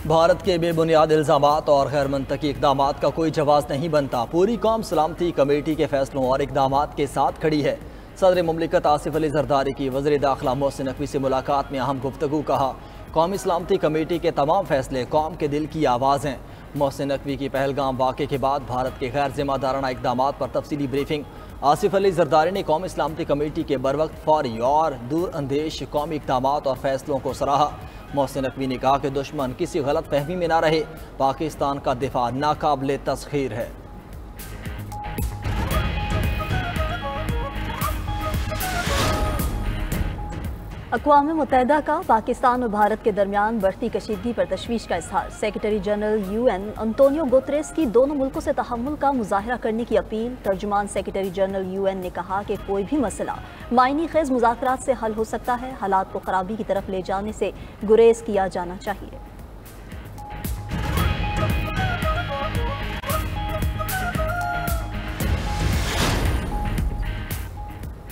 भारत के बेबुनियाद इल्ज़ामात और गैर मंतकी इक़दामात का कोई जवाब नहीं बनता। पूरी कौम सलामती कमेटी के फैसलों और इक़दामात के साथ खड़ी है। सदर मुमलिकत आसिफ अली जरदारी की वज़ीर दाखिला मोहसिन नकवी से मुलाकात में अहम गुफ्तगू। कहा, कौमी सलामती कमेटी के तमाम फैसले कौम के दिल की आवाज़ हैं। मोहसिन नकवी की पहलगाम वाक़े के बाद भारत के गैर ज़िम्मेदाराना इक़दामात पर तफसीली ब्रीफिंग। आसिफ अली जरदारी ने कौमी सलामती कमेटी के बरवक्त, फौरी और दूर अंदेश कौमी इक़दामात और फैसलों को सराहा। मोहसिन नकवी ने कहा कि दुश्मन किसी गलत फहमी में ना रहे। पाकिस्तान का दिफा नाकाबिले तस्खीर है। अक़वाम मुत्तहिदा का पाकिस्तान और भारत के दरमियान बढ़ती कशीदगी पर तशवीश का इजहार। Secretary general UN Antonio Guterres की दोनों मुल्कों से तहम्मुल का मुजाहरा करने की अपील। तर्जुमान सेक्रेटरी जनरल UN ने कहा कि कोई भी मसला मायनी खेज मुज़ाकरात से हल हो सकता है। हालात को खराबी की तरफ ले जाने से गुरेज किया जाना चाहिए।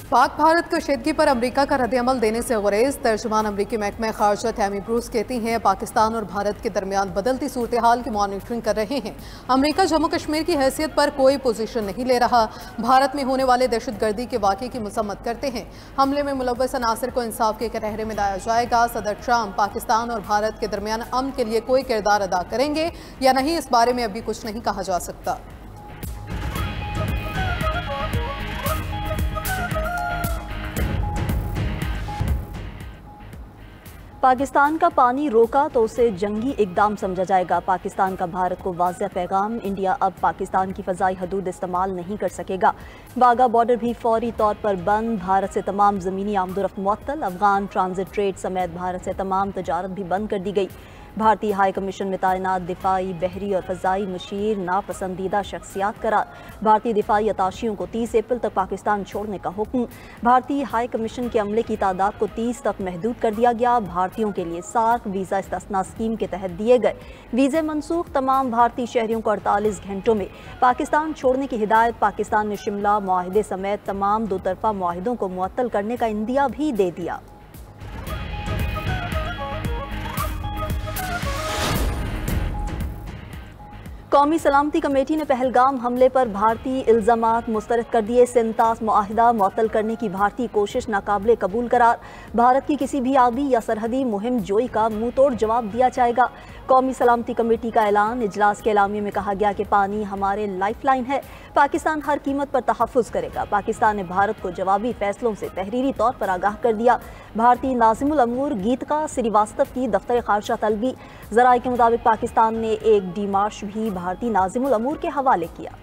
पाक भारत कशीदगी पर अमरीका का रद्द-ए-अमल देने से गुरेज। तर्जुमान अमरीकी महकमा खारजा टैमी ब्रूस कहती हैं, पाकिस्तान और भारत के दरमियान बदलती सूरत हाल की मॉनिटरिंग कर रहे हैं। अमरीका जम्मू कश्मीर की हैसियत पर कोई पोजीशन नहीं ले रहा। भारत में होने वाले दहशतगर्दी के वाक़े की मसम्मत करते हैं। हमले में मुलव्वस अनासर को इंसाफ के कटहरे में लाया जाएगा। सदर ट्रंप पाकिस्तान और भारत के दरमियान अमन के लिए कोई किरदार अदा करेंगे या नहीं, इस बारे में अभी कुछ नहीं कहा जा सकता। पाकिस्तान का पानी रोका तो उसे जंगी इकदाम समझा जाएगा। पाकिस्तान का भारत को वाज़ेह पैगाम। इंडिया अब पाकिस्तान की फ़ज़ाई हदूद इस्तेमाल नहीं कर सकेगा। वाघा बॉर्डर भी फौरी तौर पर बंद। भारत से तमाम ज़मीनी आमदोरफ्त मुअत्तल। अफगान ट्रांजिट ट्रेड समेत भारत से तमाम तजारत भी बंद कर दी गई। भारतीय हाई कमीशन में तैनात दिफाई, बहरी और फ़ज़ाई मुशीर नापसंदीदा शख्सियात करार। भारतीय दिफाई अताशियों को 30 अप्रैल तक पाकिस्तान छोड़ने का हुक्म। भारतीय हाई कमीशन के अमले की तादाद को 30 तक महदूद कर दिया गया। भारतीयों के लिए सार्क वीज़ा इस्तिस्ना स्कीम के तहत दिए गए वीज़े मनसूख। तमाम भारतीय शहरियों को 48 घंटों में पाकिस्तान छोड़ने की हिदायत। पाकिस्तान ने शिमला मुआहिदे समेत तमाम दो तरफा मुआहिदों को मुअत्तल करने का इंदिया भी दे दिया। कौमी सलामती कमेटी ने पहलगाम हमले पर भारतीय इल्ज़ामात मुस्तरद कर दिए। सिंतास मुआहिदा मुअत्तल करने की भारतीय कोशिश नाकाबिले कबूल करार। भारत की किसी भी आबी या सरहदी मुहिम जोई का मुंह तोड़ जवाब दिया जाएगा। कौमी सलामती कमेटी का ऐलान। इजलास के एलामिया में कहा गया कि पानी हमारे लाइफ लाइन है। पाकिस्तान हर कीमत पर तहफ़्फ़ुज़ करेगा। पाकिस्तान ने भारत को जवाबी फैसलों से तहरीरी तौर पर आगाह कर दिया। भारतीय नाज़िमुल अमूर गीतिका श्रीवास्तव की दफ्तर खारजा तलबी। ज़राए के मुताबिक पाकिस्तान ने एक डीमार्श भी भारतीय नाज़िमुल अमूर के हवाले किया।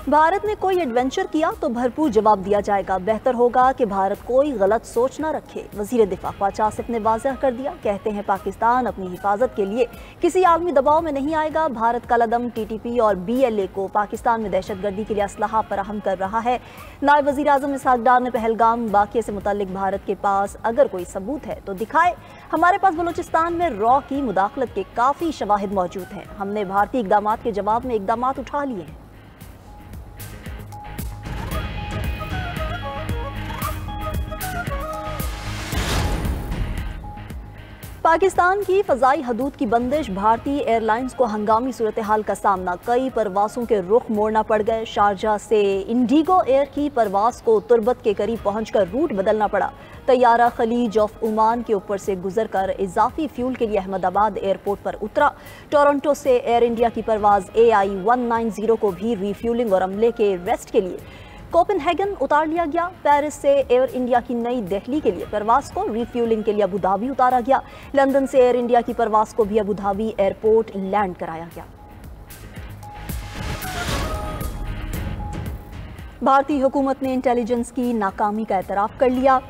भारत ने कोई एडवेंचर किया तो भरपूर जवाब दिया जाएगा। बेहतर होगा कि भारत कोई गलत सोच न रखे। वज़ीर दिफा ख्वाजा आसिफ ने वाज़ेह कर दिया। कहते हैं, पाकिस्तान अपनी हिफाजत के लिए किसी आलमी दबाव में नहीं आएगा। भारत का लदम TTP और BLA को पाकिस्तान में दहशतगर्दी के लिए असलहा फराहम कर रहा है। नायब वज़ीर आज़म इसहाक डार ने पहलगाम वाक़े से मुताल्लिक भारत के पास अगर कोई सबूत है तो दिखाए। हमारे पास बलूचिस्तान में रॉ की मुदाखलत के काफ़ी शवाहिद मौजूद हैं। हमने भारतीय इक़दामात के जवाब में इक़दामात उठा लिए हैं। पाकिस्तान की फ़ज़ाई हदूद की बंदिश। भारतीय एयरलाइंस को हंगामी सूरत हाल का सामना। कई परवासों के रुख मोड़ना पड़ गए। शारजा से इंडिगो एयर की परवास को तुर्बत के करीब पहुंचकर रूट बदलना पड़ा। तैयारा खलीज ऑफ ओमान के ऊपर से गुजरकर इजाफी फ्यूल के लिए अहमदाबाद एयरपोर्ट पर उतरा। टोरंटो से एयर इंडिया की परवाज AI 190 को भी रीफ्यूलिंग और अमले के रेस्ट के लिए कोपेनहेगन उतार लिया गया। पेरिस से एयर इंडिया की नई दिल्ली के लिए परवास को रीफ्यूलिंग के लिए अबू धाबी उतारा गया। लंदन से एयर इंडिया की परवास को भी अबू धाबी एयरपोर्ट लैंड कराया गया। भारतीय हुकूमत ने इंटेलिजेंस की नाकामी का एतराफ़ कर लिया।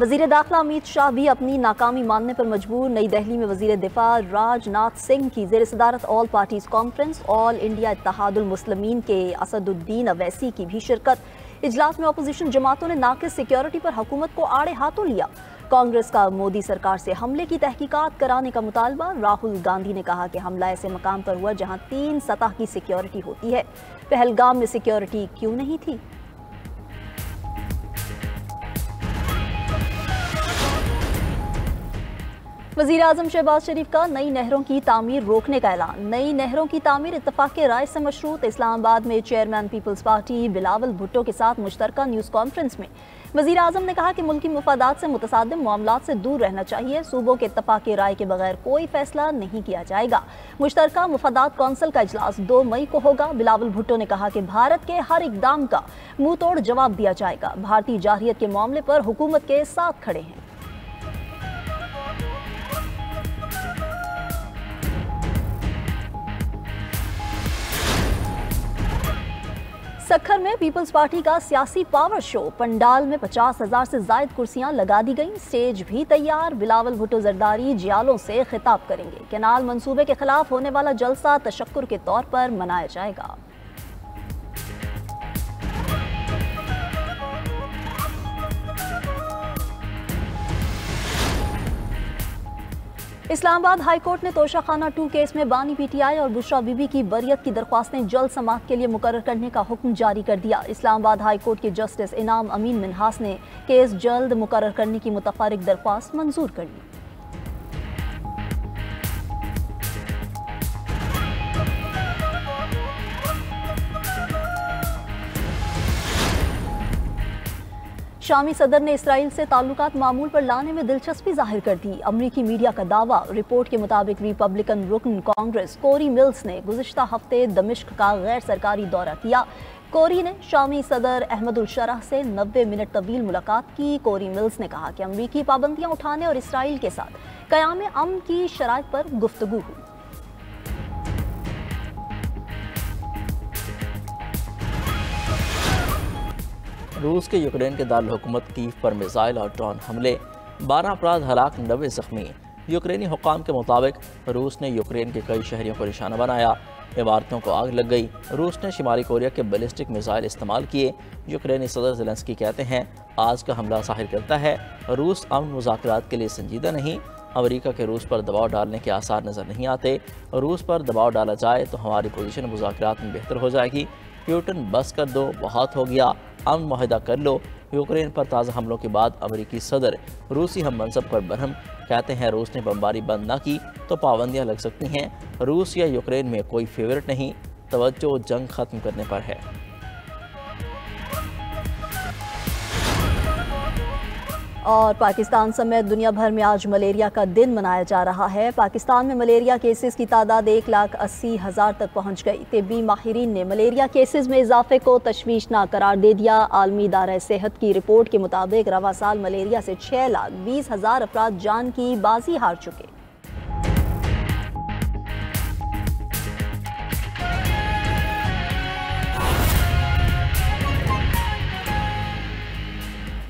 वज़ीर दाखिला अमित शाह भी अपनी नाकामी मानने पर मजबूर। नई दिल्ली में वज़ीर दिफा राजनाथ सिंह की ज़ेर सदारत all parties conference. All India Ittehadul Muslimeen के असदुद्दीन अवैसी की भी शिरकत। इजलास में अपोजिशन जमातों ने नाक़िस सिक्योरिटी पर हुकूमत को आड़े हाथों लिया। कांग्रेस का मोदी सरकार से हमले की तहकीकात कराने का मुतालबा। राहुल गांधी ने कहा कि हमला ऐसे मकाम पर हुआ जहां 3 सतह की सिक्योरिटी होती है। पहलगाम में सिक्योरिटी क्यों नहीं थी? वज़ीर आज़म शहबाज शरीफ का नई नहरों की तामीर रोकने का ऐलान। नई नहरों की तामीर इत्तफाक़ राय से मशरूत। इस्लामाबाद में चेयरमैन पीपल्स पार्टी बिलावल भुट्टो के साथ मुश्तरका न्यूज़ कॉन्फ्रेंस में वज़ीर आज़म ने कहा कि मुल्की मुफादात से मुतसादिम मामलात से दूर रहना चाहिए। सूबों के इत्तफाक़ राय के बगैर कोई फैसला नहीं किया जाएगा। मुश्तरका मुफादात कौंसिल का इजलास 2 मई को होगा। बिलावल भुट्टो ने कहा कि भारत के हर इक़दाम का मुंह तोड़ जवाब दिया जाएगा। भारतीय जारहियत के मामले पर हुकूमत के साथ खड़े हैं। सक्खर में पीपल्स पार्टी का सियासी पावर शो। पंडाल में 50,000 से जायद कुर्सियां लगा दी गईं। स्टेज भी तैयार। बिलावल भुट्टो जरदारी जियालों से खिताब करेंगे। कैनाल मंसूबे के खिलाफ होने वाला जलसा तशक्कुर के तौर पर मनाया जाएगा। इस्लामाबाद हाई कोर्ट ने तोशाखाना 2 केस में बानी पीटीआई और बुशरा बीबी की बरियत की दरख्वास्तें जल्द समाअत के लिए मुकर्रर करने का हुक्म जारी कर दिया। इस्लामाबाद हाई कोर्ट के जस्टिस इनाम अमीन मिन्हास ने केस जल्द मुकर्रर करने की मुतफर्रिक दरख्वास्त मंजूर कर ली। शामी सदर ने इसराइल से ताल्लुकात मामूल पर लाने में दिलचस्पी जाहिर कर दी। अमरीकी मीडिया का दावा। रिपोर्ट के मुताबिक रिपब्लिकन रुकन कांग्रेस कोरी मिल्स ने गुज़िश्ता हफ्ते दमिश्क का गैर सरकारी दौरा किया। कोरी ने शामी सदर अहमदुल शरह से 90 मिनट तवील मुलाकात की। कोरी मिल्स ने कहा कि अमरीकी पाबंदियां उठाने और इसराइल के साथ क़याम अमन की शराइत पर गुफ्तगू हुई। रूस के यूक्रेन के दारुल हुकूमत कीव पर मिसाइल और ड्रोन हमले, 12 अफराद हलाक, 90 जख्मी। यूक्रेनी हुक्काम के मुताबिक रूस ने यूक्रेन के कई शहरों को निशाना बनाया। इमारतों को आग लग गई। रूस ने शिमाली कोरिया के बैलिस्टिक मिसाइल इस्तेमाल किए। यूक्रेनी सदर ज़ेलेंस्की कहते हैं आज का हमला ज़ाहिर करता है रूस अमन मुज़ाकरात के लिए संजीदा नहीं। अमेरिका के रूस पर दबाव डालने के आसार नज़र नहीं आते। रूस पर दबाव डाला जाए तो हमारी पोजीशन मुज़ाकरात में बेहतर हो जाएगी। प्यूटन बस कर दो, बहुत हो गया, अमन मुआहदा कर लो। यूक्रेन पर ताज़ा हमलों के बाद अमेरिकी सदर रूसी हम मनसब पर बरहम। कहते हैं रूस ने बमबारी बंद ना की तो पाबंदियां लग सकती हैं। रूस या यूक्रेन में कोई फेवरेट नहीं, तवज्जो जंग ख़त्म करने पर है। और पाकिस्तान समेत दुनिया भर में आज मलेरिया का दिन मनाया जा रहा है। पाकिस्तान में मलेरिया केसेस की तादाद 1,80,000 तक पहुंच गई। तिब्बी माहिरीन ने मलेरिया केसेस में इजाफे को तशवीशनाक करार दे दिया। आलमी इदारा सेहत की रिपोर्ट के मुताबिक रवा साल मलेरिया से 6,20,000 अफराद जान की बाजी हार चुके।